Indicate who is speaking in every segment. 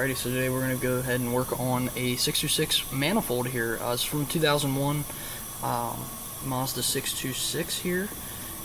Speaker 1: Alrighty, so today we're going to go ahead and work on a 626 manifold here. It's from 2001 Mazda 626 here,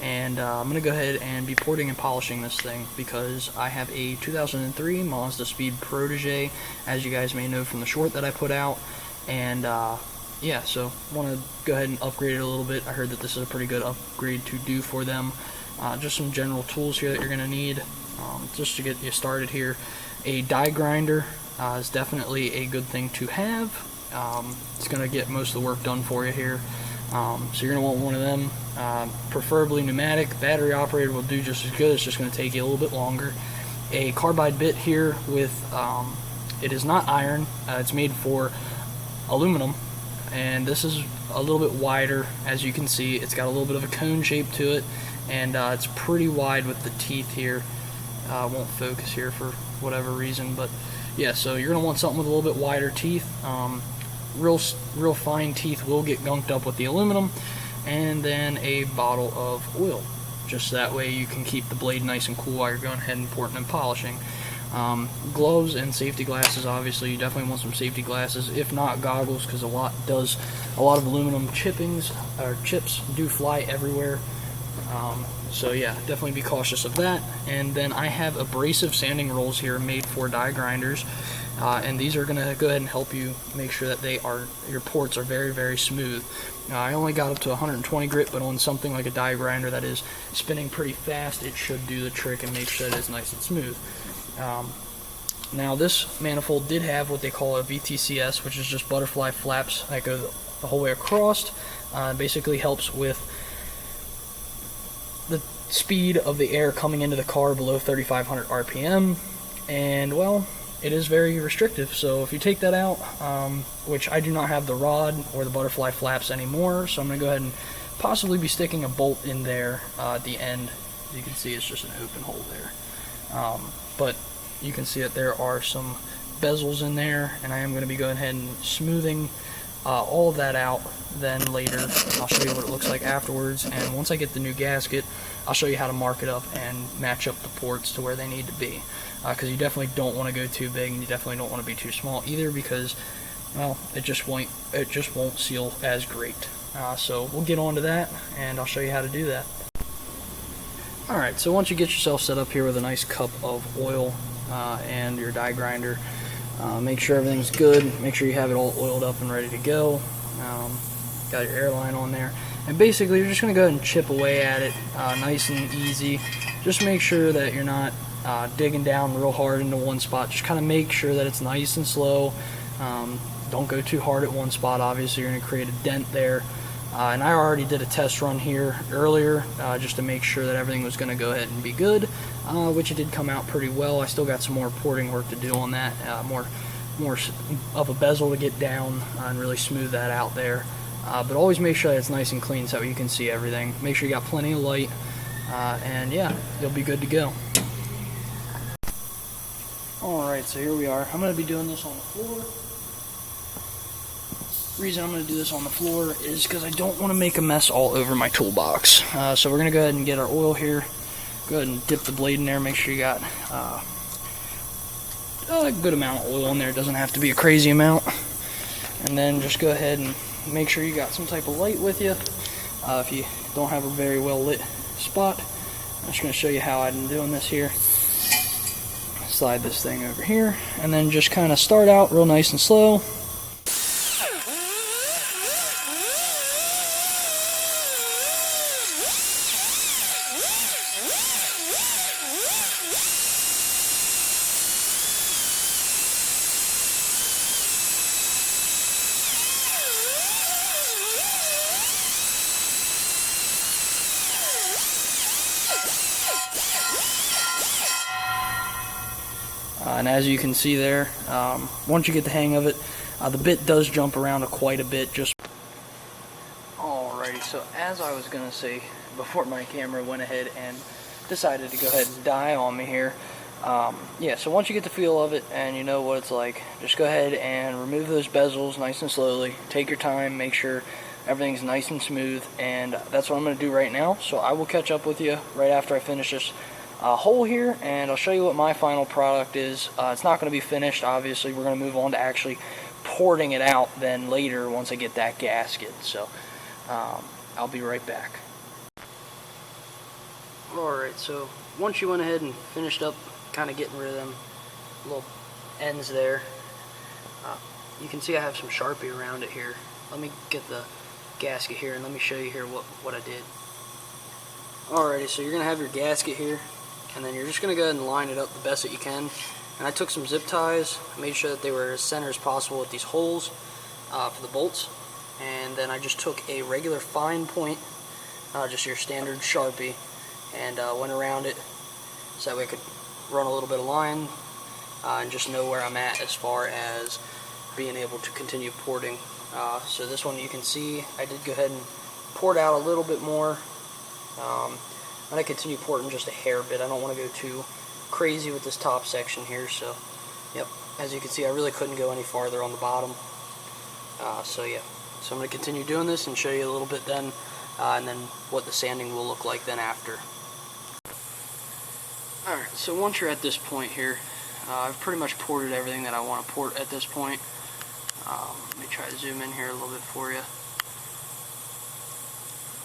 Speaker 1: and I'm going to go ahead and be porting and polishing this thing because I have a 2003 Mazda Speed Protégé, as you guys may know from the short that I put out, and yeah, so I want to go ahead and upgrade it a little bit. I heard that this is a pretty good upgrade to do for them. Just some general tools here that you're going to need just to get you started here. A die grinder is definitely a good thing to have. It's going to get most of the work done for you here. So you're going to want one of them, preferably pneumatic. Battery operated will do just as good. It's just going to take you a little bit longer. A carbide bit here with, it is not iron, it's made for aluminum, and this is a little bit wider. As you can see, it's got a little bit of a cone shape to it, and it's pretty wide with the teeth here. Won't focus here for whatever reason, but yeah, so you're going to want something with a little bit wider teeth. Real fine teeth will get gunked up with the aluminum, and then a bottle of oil, just that way you can keep the blade nice and cool while you're going ahead and porting and polishing. Gloves and safety glasses, obviously you definitely want some safety glasses, if not goggles, because a lot of aluminum chippings or chips do fly everywhere. So yeah, definitely be cautious of that. And then I have abrasive sanding rolls here made for die grinders, and these are going to go ahead and help you make sure that your ports are very, very smooth. I only got up to 120 grit, but on something like a die grinder that is spinning pretty fast, it should do the trick and make sure that it's nice and smooth. Now this manifold did have what they call a VTCS, which is just butterfly flaps that go the whole way across. Basically helps with the speed of the air coming into the car below 3,500 RPM, and well, it is very restrictive. So if you take that out, which I do not have the rod or the butterfly flaps anymore, so I'm going to go ahead and possibly be sticking a bolt in there at the end. You can see it's just an open hole there, but you can see that there are some bezels in there, and I am going to be going ahead and smoothing all of that out. Then later I'll show you what it looks like afterwards, and once I get the new gasket, I'll show you how to mark it up and match up the ports to where they need to be, because you definitely don't want to go too big, and you definitely don't want to be too small either, because well, it just won't seal as great. So we'll get on to that, and I'll show you how to do that. Alright, so once you get yourself set up here with a nice cup of oil and your die grinder, make sure everything's good, make sure you have it all oiled up and ready to go. Got your airline on there, and basically you're just going to go ahead and chip away at it nice and easy. Just make sure that you're not digging down real hard into one spot. Just kind of make sure that it's nice and slow. Don't go too hard at one spot, obviously you're going to create a dent there. And I already did a test run here earlier just to make sure that everything was going to go ahead and be good, which it did come out pretty well. I still got some more porting work to do on that, more of a bezel to get down and really smooth that out there. But always make sure that it's nice and clean so you can see everything. Make sure you got plenty of light, and yeah, you'll be good to go. Alright, so here we are. I'm going to be doing this on the floor. The reason I'm going to do this on the floor is because I don't want to make a mess all over my toolbox. So we're going to go ahead and get our oil here. Go ahead and dip the blade in there. Make sure you got a good amount of oil in there. It doesn't have to be a crazy amount. And then just go ahead and make sure you got some type of light with you. If you don't have a very well lit spot, I'm just going to show you how I'm doing this here. Slide this thing over here, and then just kind of start out real nice and slow. And as you can see there, once you get the hang of it, the bit does jump around quite a bit. Alrighty, so as I was going to say before my camera went ahead and decided to go ahead and die on me here, yeah, so once you get the feel of it and you know what it's like, just go ahead and remove those bezels nice and slowly. Take your time, make sure everything's nice and smooth, and that's what I'm going to do right now. So I will catch up with you right after I finish this hole here, and I'll show you what my final product is. It's not going to be finished, obviously. We're going to move on to actually porting it out then later once I get that gasket. So I'll be right back. Alright, so once you went ahead and finished up kind of getting rid of them little ends there, you can see I have some Sharpie around it here. Let me get the gasket here and let me show you here what I did. Alrighty, so you're going to have your gasket here, and then you're just going to go ahead and line it up the best that you can. And I took some zip ties, made sure that they were as center as possible with these holes for the bolts. And then I just took a regular fine point, just your standard Sharpie, and went around it so that way I could run a little bit of line and just know where I'm at as far as being able to continue porting. So this one you can see I did go ahead and port out a little bit more. I'm going to continue porting just a hair bit. I don't want to go too crazy with this top section here. So yep, as you can see I really couldn't go any farther on the bottom. So yeah, so I'm going to continue doing this and show you a little bit then, and then what the sanding will look like then after. Alright, so once you're at this point here, I've pretty much ported everything that I want to port at this point. Let me try to zoom in here a little bit for you.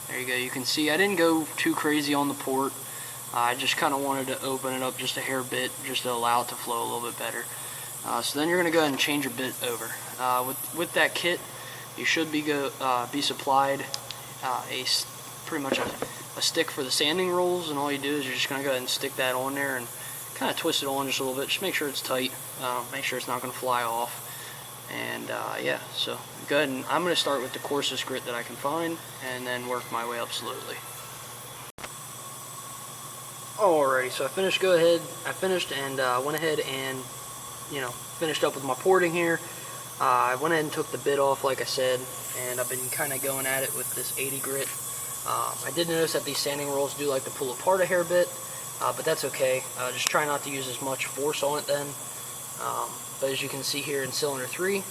Speaker 1: There you go, you can see I didn't go too crazy on the port. I just kind of wanted to open it up just a hair bit, just to allow it to flow a little bit better. So then you're going to go ahead and change your bit over. With that kit, you should be supplied pretty much a stick for the sanding rolls, and all you do is you're just going to go ahead and stick that on there and kind of twist it on just a little bit. Just make sure it's tight, make sure it's not going to fly off. And yeah, so go ahead, and I'm going to start with the coarsest grit that I can find and then work my way up slowly. Alrighty, so I finished and went ahead and finished up with my porting here. I went ahead and took the bit off like I said, and I've been kind of going at it with this 80 grit. I did notice that these sanding rolls do like to pull apart a hair bit, but that's okay. Just try not to use as much force on it then. But as you can see here in cylinder 3,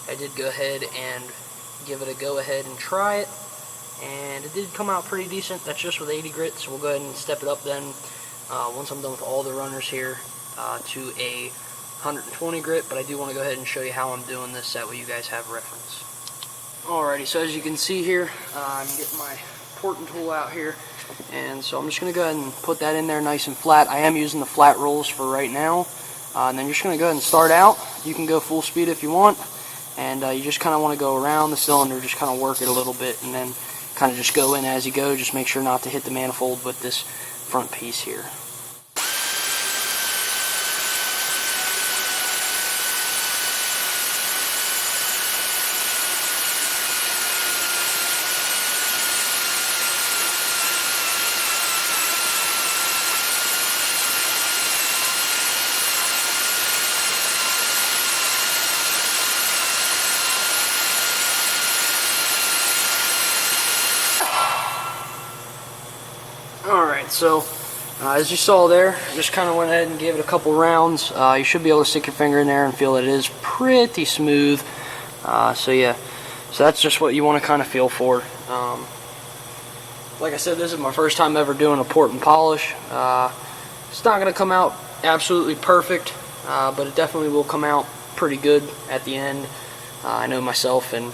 Speaker 1: I did go ahead and give it a go ahead and try it, and it did come out pretty decent. That's just with 80 grit, so we'll go ahead and step it up then once I'm done with all the runners here to a 120 grit, but I do want to go ahead and show you how I'm doing this, that way you guys have reference. Alrighty, so as you can see here, I'm getting my porting tool out here, and so I'm just going to go ahead and put that in there nice and flat. I am using the flat rolls for right now. And then you're just going to go ahead and start out. You can go full speed if you want, and you just kind of want to go around the cylinder, just kind of work it a little bit, and then kind of just go in as you go. Just make sure not to hit the manifold with this front piece here. Alright, so as you saw there, just kind of went ahead and gave it a couple rounds. You should be able to stick your finger in there and feel that it is pretty smooth. So yeah, so that's just what you want to kind of feel for. Like I said, this is my first time ever doing a port and polish. It's not going to come out absolutely perfect, but it definitely will come out pretty good at the end. I know myself and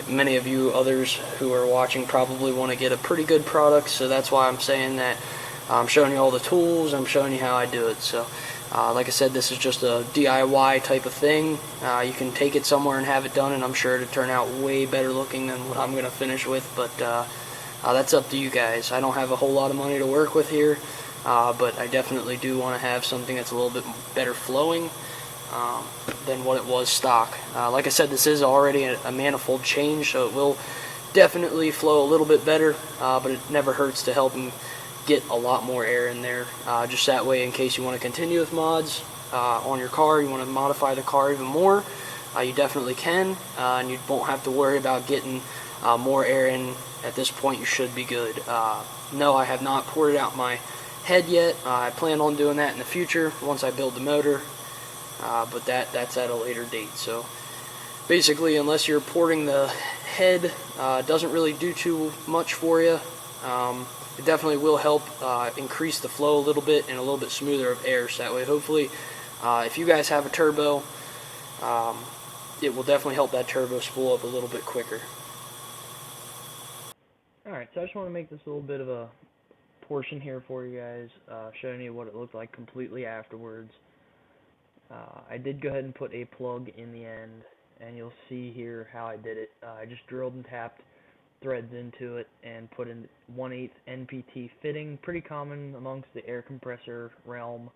Speaker 1: many of you others who are watching probably want to get a pretty good product, so that's why I'm saying that I'm showing you all the tools, I'm showing you how I do it. So like I said, this is just a DIY type of thing. You can take it somewhere and have it done, and I'm sure it'll turn out way better looking than what I'm going to finish with, but that's up to you guys. I don't have a whole lot of money to work with here, but I definitely do want to have something that's a little bit better flowing than what it was stock. Like I said, this is already a manifold change, so it will definitely flow a little bit better, but it never hurts to help them get a lot more air in there, just that way in case you want to continue with mods on your car, you want to modify the car even more, you definitely can, and you won't have to worry about getting more air in. At this point you should be good. No, I have not ported out my head yet. I plan on doing that in the future once I build the motor, but that's at a later date. So basically, unless you're porting the head, it doesn't really do too much for you. it definitely will help increase the flow a little bit and a little bit smoother of air. So that way, hopefully, if you guys have a turbo, it will definitely help that turbo spool up a little bit quicker. Alright, so I just want to make this a little bit of a portion here for you guys, showing you what it looked like completely afterwards. I did go ahead and put a plug in the end, and you'll see here how I did it. I just drilled and tapped threads into it and put in 1/8 NPT fitting, pretty common amongst the air compressor realm,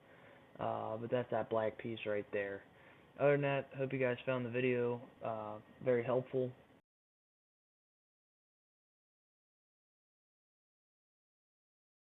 Speaker 1: but that's that black piece right there. Other than that, hope you guys found the video very helpful.